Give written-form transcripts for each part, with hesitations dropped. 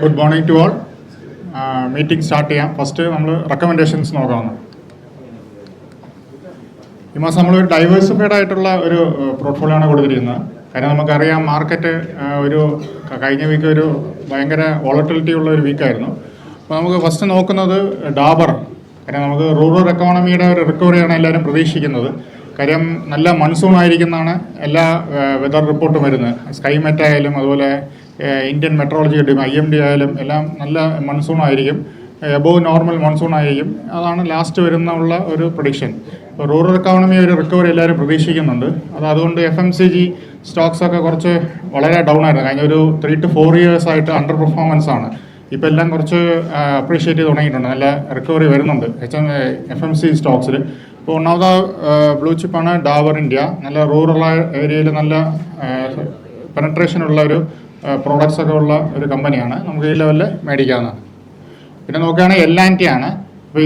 Good morning to all. Meeting start ചെയ്യാം. First നമ്മൾ recommendations നോക്കാവുന്നു. ഈ മാസം നമ്മളൊരു ഡൈവേഴ്സിഫൈഡ് ആയിട്ടുള്ള ഒരു പോർട്ട്ഫോളിയോ ആണ് കൊടുത്തിരിക്കുന്നത്. കാരണം നമുക്കറിയാം മാർക്കറ്റ് ഒരു കഴിഞ്ഞ വീക്ക് ഒരു ഭയങ്കര വോളറ്റിലിറ്റി ഉള്ള ഒരു വീക്കായിരുന്നു. അപ്പോൾ നമുക്ക് ഫസ്റ്റ് നോക്കുന്നത് ഡാബർ. കാര്യം നമുക്ക് റൂറൽ എക്കോണമിയുടെ ഒരു റിക്കവറിയാണ് എല്ലാവരും പ്രതീക്ഷിക്കുന്നത്. കാര്യം നല്ല മൺസൂൺ ആയിരിക്കുന്നതാണ് എല്ലാ വെതർ റിപ്പോർട്ടും വരുന്നത്. സ്കൈമെറ്റ് ആയാലും അതുപോലെ ഇന്ത്യൻ മെട്രോളജി IMD ആയാലും എല്ലാം നല്ല മൺസൂൺ ആയിരിക്കും, എബോവ് നോർമൽ മൺസൂൺ ആയിരിക്കും. അതാണ് ലാസ്റ്റ് വരുന്നുള്ള ഒരു പ്രഡിക്ഷൻ. ഇപ്പോൾ റൂറൽ എക്കോണമി ഒരു റിക്കവറി എല്ലാവരും പ്രതീക്ഷിക്കുന്നുണ്ട്. അതുകൊണ്ട് FMCG സ്റ്റോക്സൊക്കെ കുറച്ച് വളരെ ഡൗൺ ആയിരുന്നു. കഴിഞ്ഞ ഒരു 3 to 4 years ആയിട്ട് അണ്ടർ പെർഫോമൻസ് ആണ്. ഇപ്പോൾ എല്ലാം കുറച്ച് അപ്രീഷിയേറ്റ് ചെയ്ത് തുടങ്ങിയിട്ടുണ്ട്. നല്ല റിക്കവറി വരുന്നുണ്ട് FMCG സ്റ്റോക്സിൽ. ഇപ്പോൾ ഒന്നാമത് ബ്ലൂ ചിപ്പാണ് ഡാബർ ഇന്ത്യ. നല്ല റൂറൽ ഏരിയയിൽ നല്ല പെനട്രേഷൻ ഉള്ള ഒരു പ്രോഡക്ട്സ് ഒക്കെ ഉള്ള ഒരു കമ്പനിയാണ്. നമുക്ക് ഈ ലെവലിൽ മേടിക്കാവുന്നതാണ്. പിന്നെ നോക്കുകയാണെങ്കിൽ L&T ആണ്. അപ്പോൾ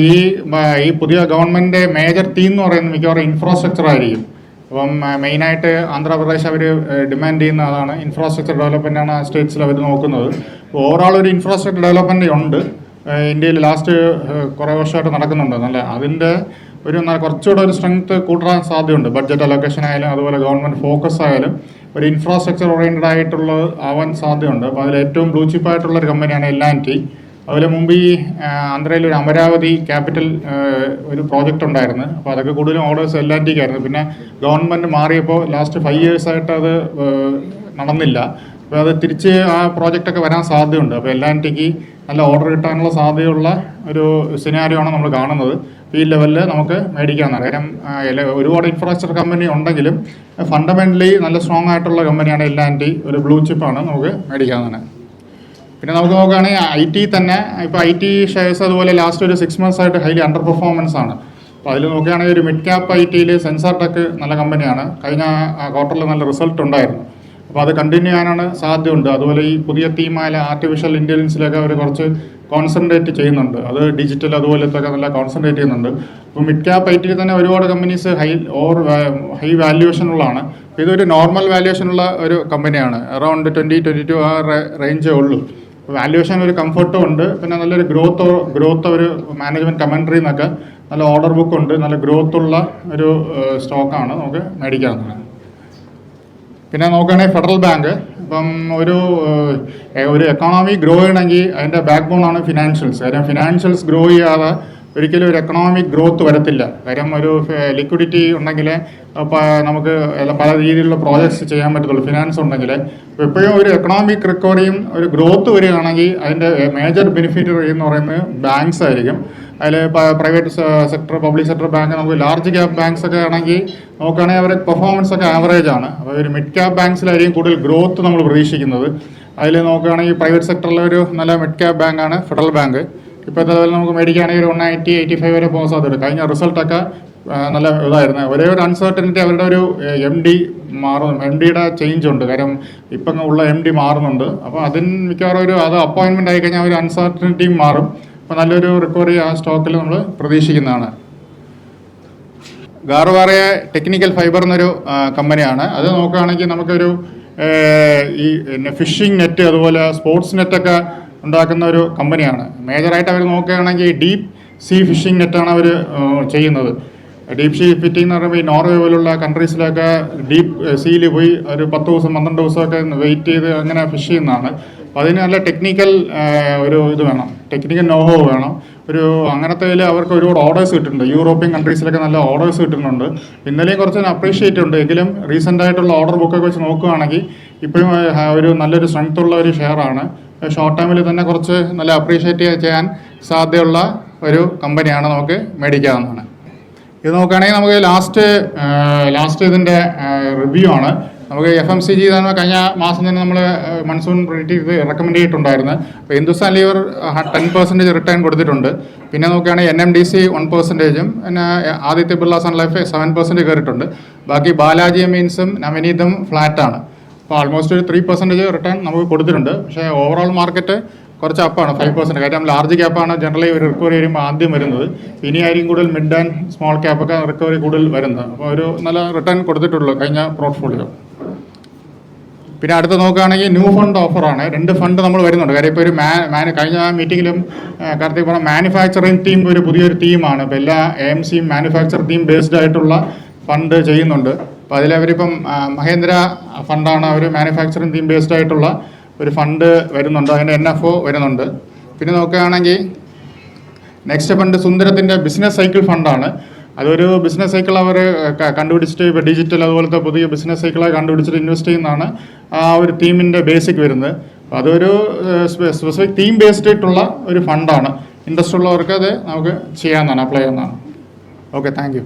ഈ പുതിയ ഗവൺമെൻറ് മേജർ തീം എന്ന് പറയുന്നത് മിക്കവാറും ഇൻഫ്രാസ്ട്രക്ചർ ആയിരിക്കും. അപ്പം മെയിനായിട്ട് ആന്ധ്രാപ്രദേശ് അവർ ഡിമാൻഡ് ചെയ്യുന്ന അതാണ്, ഇൻഫ്രാസ്ട്രക്ചർ ഡെവലപ്മെൻ്റ് ആണ് സ്റ്റേറ്റ്സിൽ അവർ നോക്കുന്നത്. അപ്പോൾ ഓവറോൾ ഒരു ഇൻഫ്രാസ്ട്രക്ചർ ഡെവലപ്മെൻറ്റ് ഉണ്ട് ഇന്ത്യയിൽ. ലാസ്റ്റ് കുറേ വർഷമായിട്ട് നടക്കുന്നുണ്ട്. നല്ല അതിൻ്റെ ഒരു കുറച്ചുകൂടെ ഒരു സ്ട്രെങ്ത് കൂട്ടാൻ സാധ്യതയുണ്ട്. ബഡ്ജറ്റ് അലൊക്കേഷൻ ആയാലും അതുപോലെ ഗവൺമെൻറ് ഫോക്കസ് ആയാലും ഒരു ഇൻഫ്രാസ്ട്രക്ചർ ഓറിയൻറ്റഡ് ആയിട്ടുള്ള ആവാൻ സാധ്യതയുണ്ട്. അപ്പോൾ അതിൽ ഏറ്റവും ബ്ലൂ ചിപ്പായിട്ടുള്ളൊരു കമ്പനിയാണ് L&T. അതുപോലെ മുമ്പ് ഈ ആന്ധ്രയിൽ ഒരു അമരാവതി ക്യാപിറ്റൽ ഒരു പ്രോജക്റ്റ് ഉണ്ടായിരുന്നു. അപ്പോൾ അതൊക്കെ കൂടുതലും ഓർഡേഴ്സ് L&Tക്കായിരുന്നു. പിന്നെ ഗവൺമെൻറ് മാറിയപ്പോൾ ലാസ്റ്റ് 5 years ആയിട്ട് അത് നടന്നില്ല. അപ്പോൾ അത് തിരിച്ച് ആ പ്രോജക്റ്റൊക്കെ വരാൻ സാധ്യതയുണ്ട്. അപ്പോൾ L&Tക്ക് നല്ല ഓർഡർ കിട്ടാനുള്ള സാധ്യതയുള്ള ഒരു സിനാരിയോ ആണ് നമ്മൾ കാണുന്നത്. ഈ ലെവലിൽ നമുക്ക് മേടിക്കാവുന്നതാണ്. കാരണം ഒരുപാട് ഇൻഫ്രാസ്ട്രക്ചർ കമ്പനി ഉണ്ടെങ്കിലും ഫണ്ടമെൻ്റലി നല്ല സ്ട്രോങ് ആയിട്ടുള്ള കമ്പനിയാണ് L&T. ഒരു ബ്ലൂ ചിപ്പാണ്, നമുക്ക് മേടിക്കാവുന്നതാണ്. പിന്നെ നമുക്ക് നോക്കുകയാണെങ്കിൽ IT തന്നെ. ഇപ്പോൾ IT ഷെയർസ് അതുപോലെ ലാസ്റ്റ് ഒരു 6 months ആയിട്ട് ഹൈലി അണ്ടർ പെർഫോമൻസ് ആണ്. അപ്പോൾ അതിൽ നോക്കുകയാണെങ്കിൽ ഒരു മിഡ് ക്യാപ്പ് ITയിൽ സെൻസാർ ടെക് നല്ല കമ്പനിയാണ്. കഴിഞ്ഞ ക്വാർട്ടറിൽ നല്ല റിസൾട്ട് ഉണ്ടായിരുന്നു. അപ്പോൾ അത് കണ്ടിന്യൂ ചെയ്യാനാണ് സാധ്യതയുണ്ട്. അതുപോലെ ഈ പുതിയ തീമായ ആർട്ടിഫിഷ്യൽ ഇൻ്റലിജൻസിലൊക്കെ അവർ കുറച്ച് കോൺസെൻട്രേറ്റ് ചെയ്യുന്നുണ്ട്. അത് ഡിജിറ്റൽ അതുപോലത്തെ നല്ല കോൺസെൻട്രേറ്റ് ചെയ്യുന്നുണ്ട്. അപ്പോൾ മിഡ് ക്യാപ്പ് ITയിൽ തന്നെ ഒരുപാട് കമ്പനീസ് ഹൈ വാല്യുവേഷനുള്ളതാണ്. ഇതൊരു നോർമൽ വാല്യുവേഷനുള്ള ഒരു കമ്പനിയാണ്. അറൗണ്ട് 20-22 ആ റേഞ്ചേ ഉള്ളൂ. വാല്യുവേഷൻ ഒരു കംഫർട്ടും ഉണ്ട്. പിന്നെ നല്ലൊരു ഗ്രോത്ത് ഒരു മാനേജ്മെൻറ്റ് കമൻട്രി എന്നൊക്കെ നല്ല ഓർഡർ ബുക്ക് ഉണ്ട്. നല്ല ഗ്രോത്ത് ഉള്ള ഒരു സ്റ്റോക്കാണ്, നമുക്ക് മേടിക്കാവുന്നതാണ്. പിന്നെ നോക്കുകയാണെങ്കിൽ ഫെഡറൽ ബാങ്ക്. ഇപ്പം ഒരു എക്കണോമി ഗ്രോ ചെയ്യണമെങ്കിൽ അതിൻ്റെ ബാക്ക് ബോൺ ആണ് ഫിനാൻഷ്യൽസ്. കാര്യം ഫിനാൻഷ്യൽസ് ഗ്രോ ചെയ്യാതെ ഒരിക്കലും ഒരു എക്കണോമിക് ഗ്രോത്ത് വരത്തില്ല. കാര്യം ഒരു ലിക്വിഡിറ്റി ഉണ്ടെങ്കിൽ നമുക്ക് പല രീതിയിലുള്ള പ്രോജക്ട്സ് ചെയ്യാൻ പറ്റത്തുള്ളൂ. ഫിനാൻസ് ഉണ്ടെങ്കിൽ എപ്പോഴും ഒരു എക്കണോമിക് റിക്കവറിയും ഒരു ഗ്രോത്ത് വരികയാണെങ്കിൽ അതിൻ്റെ മേജർ ബെനിഫിറ്റ് എന്ന് പറയുന്നത് ബാങ്ക്സ് ആയിരിക്കും. അതിൽ private sector, public sector bank, നമുക്ക് ലാർജ് ക്യാപ് ബാങ്ക്സ് ഒക്കെ ആണെങ്കിൽ നോക്കുകയാണെങ്കിൽ അവരുടെ പെർഫോമൻസ് ഒക്കെ ആവറേജ് ആണ്. അപ്പോൾ ഒരു മിഡ് ക്യാപ് ബാങ്ക്സിലായിരിക്കും കൂടുതൽ ഗ്രോത്ത് നമ്മൾ പ്രതീക്ഷിക്കുന്നത്. അതിൽ നോക്കുകയാണെങ്കിൽ പ്രൈവറ്റ് സെക്ടറിലെ ഒരു നല്ല മിഡ് ക്യാപ് ബാങ്കാണ് ഫെഡറൽ ബാങ്ക്. ഇപ്പോഴത്തെ ലെവലിൽ നമുക്ക് മേടിക്കുകയാണെങ്കിൽ ഒരു 180-85 വരെ പോകാൻ സാധ്യത. കഴിഞ്ഞ റിസൾട്ടൊക്കെ നല്ല ഇതായിരുന്നു. ഒരേ ഒരു അൺസർട്ടനിറ്റി അവരുടെ ഒരു MDയുടെ ചേഞ്ച് ഉണ്ട്. കാര്യം ഇപ്പം ഉള്ള MD മാറുന്നുണ്ട്. അപ്പോൾ അതിന് മിക്കവാറും അത് അപ്പോയിൻമെൻ്റ് ആയി കഴിഞ്ഞാൽ ഒരു അൺസർട്ടനിറ്റിയും മാറും. അപ്പോൾ നല്ലൊരു റിക്കവറി ആ സ്റ്റോക്കിൽ നമ്മൾ പ്രതീക്ഷിക്കുന്നതാണ്. ഗാർവാറെ ടെക്നിക്കൽ ഫൈബർ എന്നൊരു കമ്പനിയാണ്. അത് നോക്കുകയാണെങ്കിൽ നമുക്കൊരു ഈ ഫിഷിംഗ് നെറ്റ് അതുപോലെ സ്പോർട്സ് നെറ്റൊക്കെ ഉണ്ടാക്കുന്ന ഒരു കമ്പനിയാണ്. മേജറായിട്ട് അവർ നോക്കുകയാണെങ്കിൽ ഡീപ്പ് സീ ഫിഷിംഗ് നെറ്റാണ് അവർ ചെയ്യുന്നത്. ഡീപ്പ് സീ ഫിറ്റിംഗ് എന്ന് പറയുമ്പോൾ ഈ നോർവേ പോലുള്ള കൺട്രീസിലൊക്കെ ഡീപ്പ് സീയിൽ പോയി ഒരു 10 ദിവസം 12 ദിവസമൊക്കെ വെയിറ്റ് ചെയ്ത് അങ്ങനെ ഫിഷ് ചെയ്യുന്നതാണ്. അപ്പോൾ അതിന് നല്ല ടെക്നിക്കൽ ഒരു ഇത് വേണം, ടെക്നിക്കൽ നോഹോ വേണം. അങ്ങനത്തെ അവർക്ക് ഒരുപാട് ഓർഡേഴ്സ് കിട്ടുന്നുണ്ട്. യൂറോപ്യൻ കൺട്രീസിലൊക്കെ നല്ല ഓർഡേഴ്സ് കിട്ടുന്നുണ്ട്. ഇന്നലെയും കുറച്ച് അപ്രീഷിയേറ്റ് ഉണ്ട്. എങ്കിലും റീസെൻ്റ് ആയിട്ടുള്ള ഓർഡർ ബുക്കൊക്കെ വെച്ച് നോക്കുകയാണെങ്കിൽ ഇപ്പോഴും ഒരു നല്ലൊരു സ്ട്രെങ്ത് ഉള്ള ഒരു ഷെയറാണ്. ഷോർട്ട് ടൈമിൽ തന്നെ കുറച്ച് നല്ല അപ്രീഷിയേറ്റ് ചെയ്യാൻ സാധ്യതയുള്ള ഒരു കമ്പനിയാണ്, നമുക്ക് മേടിക്കാവുന്നതാണ്. ഇത് നോക്കുകയാണെങ്കിൽ നമുക്ക് ലാസ്റ്റ് ഇതിൻ്റെ റിവ്യൂ ആണ്. നമുക്ക് FMCG തന്നെ കഴിഞ്ഞ മാസം തന്നെ നമ്മൾ മൺസൂൺ പ്രെഡിക്റ്റ് ചെയ്ത് റെക്കമെൻഡ് ചെയ്തിട്ടുണ്ടായിരുന്നു. അപ്പോൾ ഹിന്ദുസ്ഥാൻ ലീവർ 10% റിട്ടേൺ കൊടുത്തിട്ടുണ്ട്. പിന്നെ നോക്കുകയാണെങ്കിൽ NMDC 1%, പിന്നെ ആദിത്യ ബിർള സൺ ലൈഫ് 7% കയറിയിട്ടുണ്ട്. ബാക്കി ബാലാജി മീൻസും നവനീതും ഫ്ലാറ്റാണ്. അപ്പോൾ ആൾമോസ്റ്റ് ഒരു 3% റിട്ടേൺ നമുക്ക് കൊടുത്തിട്ടുണ്ട്. പക്ഷേ ഓവറോൾ മാർക്കറ്റ് കുറച്ച് അപ്പാണ്, 5%. കാര്യം ലാർജ് ക്യാപ്പാണ് ജനറലി ഒരു റിക്കവറി വരുമ്പോൾ ആദ്യം വരുന്നത്. ഇനിയായിരിക്കും കൂടുതൽ മിഡ് ആൻഡ് സ്മോൾ ക്യാപ്പൊക്കെ റിക്കവറി കൂടുതൽ വരുന്നത്. അപ്പോൾ ഒരു നല്ല റിട്ടേൺ കൊടുത്തിട്ടുള്ളൂ കഴിഞ്ഞ പോർട്ട്ഫോളിയോ. പിന്നെ അടുത്ത് നോക്കുകയാണെങ്കിൽ ന്യൂ ഫണ്ട് ഓഫറാണ്. 2 ഫണ്ട് നമ്മൾ വരുന്നുണ്ട്. കാര്യം ഇപ്പോൾ ഒരു കഴിഞ്ഞ മീറ്റിങ്ങിലും കാർത്തിക് പറഞ്ഞ മാനുഫാക്ചറിങ് ടീം ഒരു പുതിയൊരു ടീമാണ്. ഇപ്പോൾ എല്ലാ AMCയും മാനുഫാക്ചർ ടീം ബേസ്ഡ് ആയിട്ടുള്ള ഫണ്ട് ചെയ്യുന്നുണ്ട്. അപ്പോൾ അതിലവരിപ്പം മഹേന്ദ്ര ഫണ്ടാണ്, അവർ മാനുഫാക്ചറിങ് ടീം ബേസ്ഡ് ആയിട്ടുള്ള ഒരു ഫണ്ട് വരുന്നുണ്ട്. അതിൻ്റെ NFO വരുന്നുണ്ട്. പിന്നെ നോക്കുകയാണെങ്കിൽ നെക്സ്റ്റ് ഫണ്ട് സുന്ദരത്തിൻ്റെ ബിസിനസ് സൈക്കിൾ ഫണ്ടാണ്. അതൊരു ബിസിനസ് സൈക്കിൾ അവർ കണ്ടുപിടിച്ചിട്ട് ഇപ്പോൾ ഡിജിറ്റൽ അതുപോലത്തെ പുതിയ ബിസിനസ് സൈക്കിളെ കണ്ടുപിടിച്ചിട്ട് ഇൻവെസ്റ്റ് ചെയ്യുന്നതാണ് ആ ഒരു തീമിൻ്റെ ബേസിക് വരുന്നത്. അപ്പോൾ അതൊരു സ്പെസിഫിക് തീം ബേസ്ഡ് ആയിട്ടുള്ള ഒരു ഫണ്ടാണ്. ഇൻട്രസ്റ്റ് ഉള്ളവർക്ക് അത് നമുക്ക് ചെയ്യാവുന്നതാണ്, അപ്ലൈ ചെയ്യാവുന്നതാണ്. Okay, thank you.